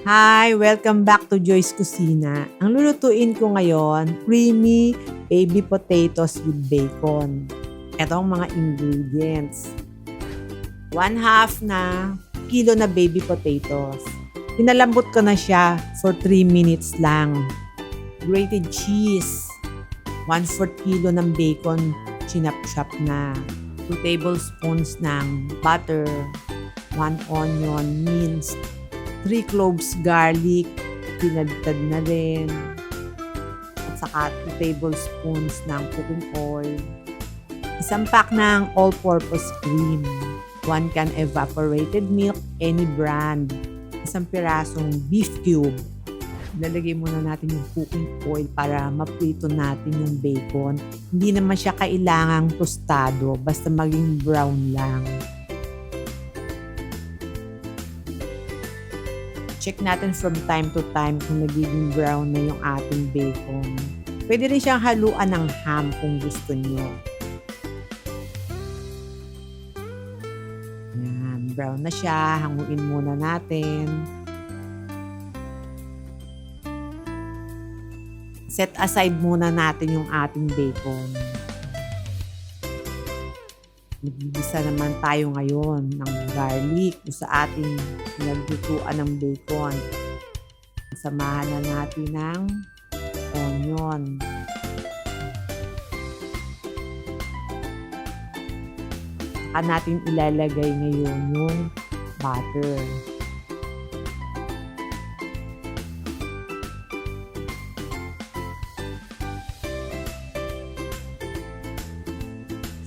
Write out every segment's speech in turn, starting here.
Hi! Welcome back to Joy's Kusina. Ang lulutuin ko ngayon, creamy baby potatoes with bacon. Ito ang mga ingredients. 1/2 na kilo na baby potatoes. Pinalambot ko na siya for 3 minutes lang. Grated cheese. 1/4 kilo ng bacon, chinap-chop na. 2 tablespoons ng butter. 1 onion, minced. 3 cloves garlic, pinagtad na rin. At saka 2 tablespoons ng cooking oil. Isang pack ng all-purpose cream. 1 can evaporated milk, any brand. Isang pirasong beef cube. Lalagay muna natin yung cooking oil para maprito natin yung bacon. Hindi naman siya kailangang tostado, basta maging brown lang. Check natin from time to time kung nagiging brown na yung ating bacon. Pwede rin siyang haluan ng ham kung gusto nyo. Yan, brown na siya. Hanguin muna natin. Set aside muna natin yung ating bacon. Magigisa naman tayo ngayon ng garlic sa ating pinaglutuan ng bacon. Samahan na natin ng onion. Saka natin ilalagay ngayon yung butter.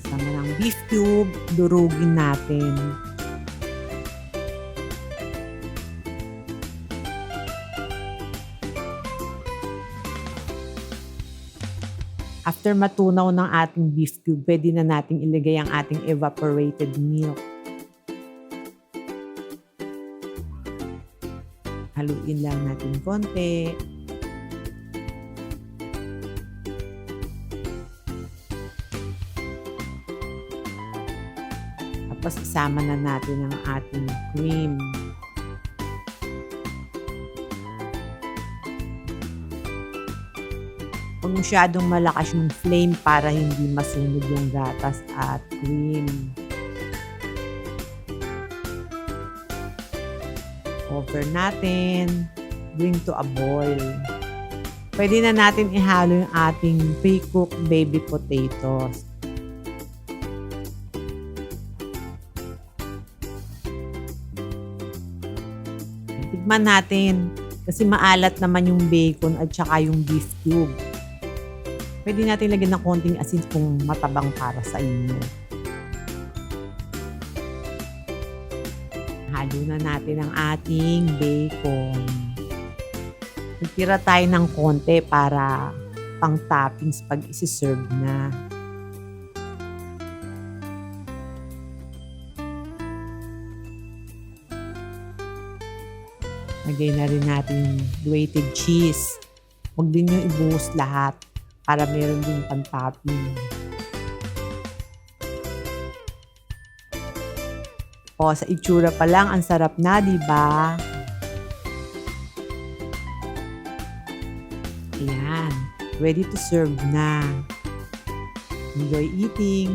Sama ng beef cube, durugin natin. After matunaw ng ating beef cube, pwede na nating ilagay ang ating evaporated milk. Haluin lang natin konti. Tapos isama na natin ang ating cream. Huwag masyadong malakas yung flame para hindi masunog yung gatas at cream. Cover natin. Bring to a boil. Pwede na natin ihalo yung ating pre-cooked baby potatoes. Tikman natin kasi maalat naman yung bacon at saka yung beef cube. Pwede natin lagyan ng konting asin kung matabang para sa inyo. Halo na natin ang ating bacon. Nagtira tayo ng konti para pang toppings pag isi-serve na. Lagay na rin natin yung grated cheese. Huwag din nyo ibuhos lahat para meron din pang-topping. O, sa itsura pa lang, ang sarap na, di ba? Ayan. Ready to serve na. Enjoy eating!